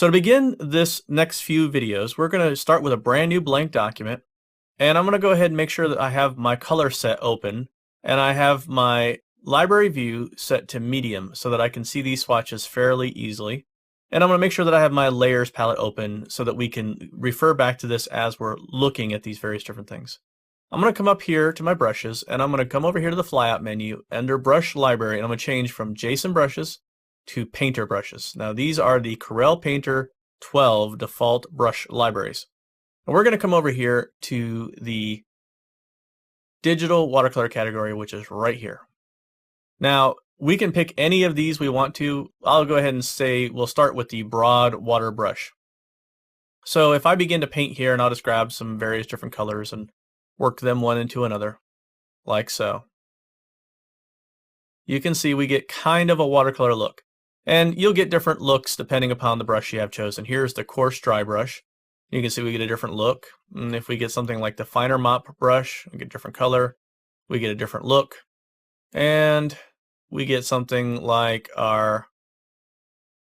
So to begin this next few videos, we're going to start with a brand new blank document, and I'm going to go ahead and make sure that I have my color set open, and I have my library view set to medium so that I can see these swatches fairly easily. And I'm going to make sure that I have my layers palette open so that we can refer back to this as we're looking at these various different things. I'm going to come up here to my brushes, and I'm going to come over here to the flyout menu under brush library, and I'm going to change from Jason brushes to Painter brushes. Now these are the Coreal Painter 12 default brush libraries. And we're going to come over here to the digital watercolor category, which is right here. Now we can pick any of these we want to. I'll go ahead and say we'll start with the broad water brush. So if I begin to paint here, and I'll just grab some various different colors and work them one into another, like so. You can see we get kind of a watercolor look. And you'll get different looks depending upon the brush you have chosen. Here's the coarse dry brush. You can see we get a different look. And if we get something like the finer mop brush, we get a different color. We get a different look. And we get something like our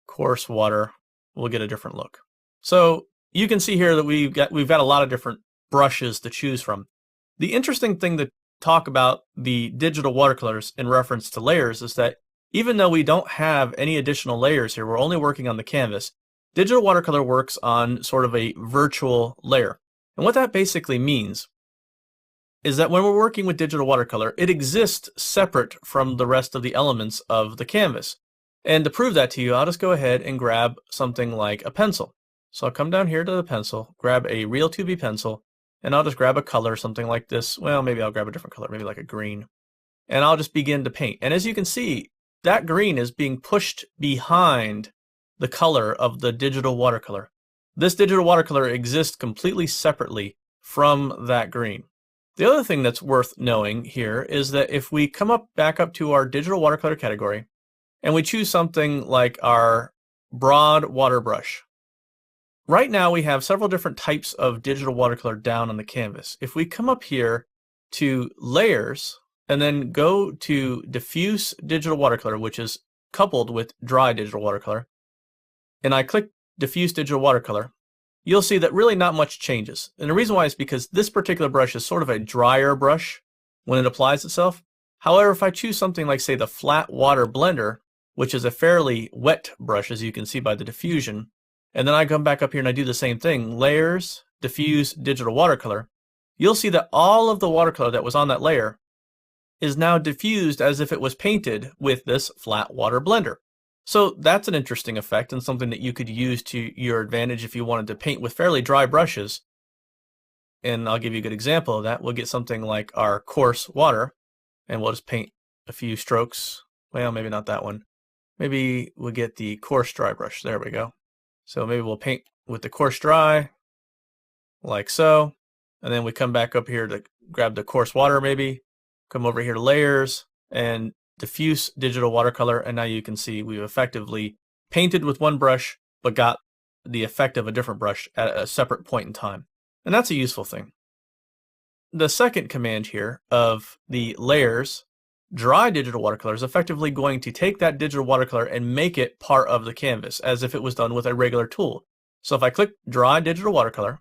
coarse water, we'll get a different look. So you can see here that we've got a lot of different brushes to choose from. The interesting thing to talk about the digital watercolors in reference to layers is that even though we don't have any additional layers here, we're only working on the canvas, digital watercolor works on sort of a virtual layer. And what that basically means is that when we're working with digital watercolor, it exists separate from the rest of the elements of the canvas. And to prove that to you, I'll just go ahead and grab something like a pencil. So I'll come down here to the pencil, grab a real 2B pencil, and I'll just grab a color, something like this. Well, maybe I'll grab a different color, maybe like a green. And I'll just begin to paint. And as you can see, that green is being pushed behind the color of the digital watercolor. This digital watercolor exists completely separately from that green. The other thing that's worth knowing here is that if we come back up to our digital watercolor category and we choose something like our broad water brush, right now we have several different types of digital watercolor down on the canvas. If we come up here to layers and then go to diffuse digital watercolor, which is coupled with dry digital watercolor, and I click diffuse digital watercolor, you'll see that really not much changes. And the reason why is because this particular brush is sort of a drier brush when it applies itself. However, if I choose something like, say, the flat water blender, which is a fairly wet brush, as you can see by the diffusion, and then I come back up here and I do the same thing, layers, diffuse digital watercolor, you'll see that all of the watercolor that was on that layer is now diffused as if it was painted with this flat water blender. So that's an interesting effect and something that you could use to your advantage if you wanted to paint with fairly dry brushes. And I'll give you a good example of that. We'll get something like our coarse water, and we'll just paint a few strokes. Well, maybe not that one. Maybe we'll get the coarse dry brush. There we go. So maybe we'll paint with the coarse dry, like so. And then we come back up here to grab the coarse water maybe. Come over here to layers and diffuse digital watercolor, and now you can see we've effectively painted with one brush but got the effect of a different brush at a separate point in time. And that's a useful thing. The second command here of the layers dry digital watercolor is effectively going to take that digital watercolor and make it part of the canvas as if it was done with a regular tool. So if I click dry digital watercolor,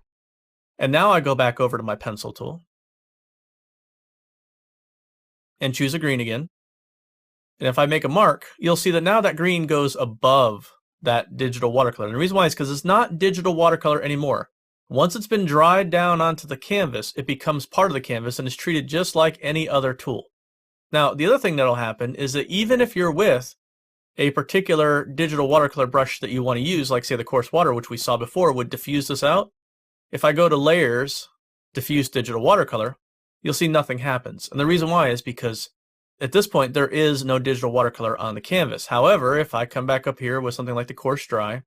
and now I go back over to my pencil tool and choose a green again. And if I make a mark, you'll see that now that green goes above that digital watercolor. And the reason why is because it's not digital watercolor anymore. Once it's been dried down onto the canvas, it becomes part of the canvas and is treated just like any other tool. Now, the other thing that'll happen is that even if you're with a particular digital watercolor brush that you want to use, like say the coarse water, which we saw before, would diffuse this out. If I go to layers, diffuse digital watercolor, you'll see nothing happens. And the reason why is because at this point there is no digital watercolor on the canvas. However, if I come back up here with something like the coarse dry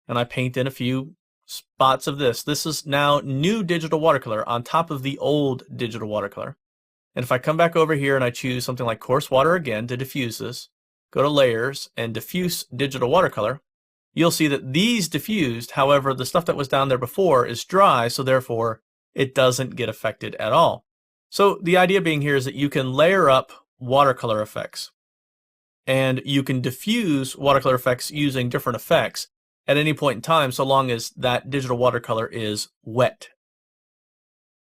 and I paint in a few spots of this is now new digital watercolor on top of the old digital watercolor. And if I come back over here and I choose something like coarse water again to diffuse this, go to layers and diffuse digital watercolor, you'll see that these diffused. However, the stuff that was down there before is dry, so therefore it doesn't get affected at all. So the idea being here is that you can layer up watercolor effects, and you can diffuse watercolor effects using different effects, at any point in time, so long as that digital watercolor is wet.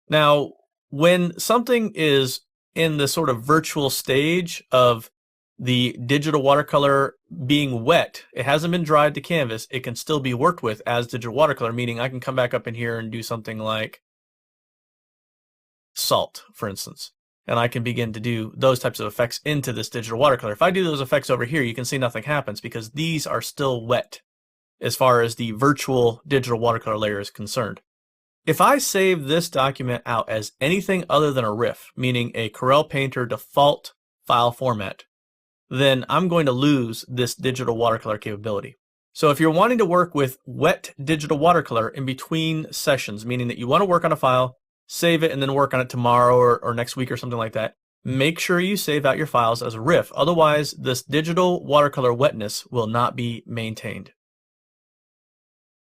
Now, when something is in the sort of virtual stage of the digital watercolor being wet, it hasn't been dried to canvas, it can still be worked with as digital watercolor, meaning I can come back up in here and do something like salt, for instance. And I can begin to do those types of effects into this digital watercolor. If I do those effects over here, you can see nothing happens because these are still wet as far as the virtual digital watercolor layer is concerned. If I save this document out as anything other than a RIF, meaning a Coreal Painter default file format, then I'm going to lose this digital watercolor capability. So if you're wanting to work with wet digital watercolor in between sessions, meaning that you want to work on a file, save it, and then work on it tomorrow or next week or something like that, make sure you save out your files as a RIF. Otherwise, this digital watercolor wetness will not be maintained.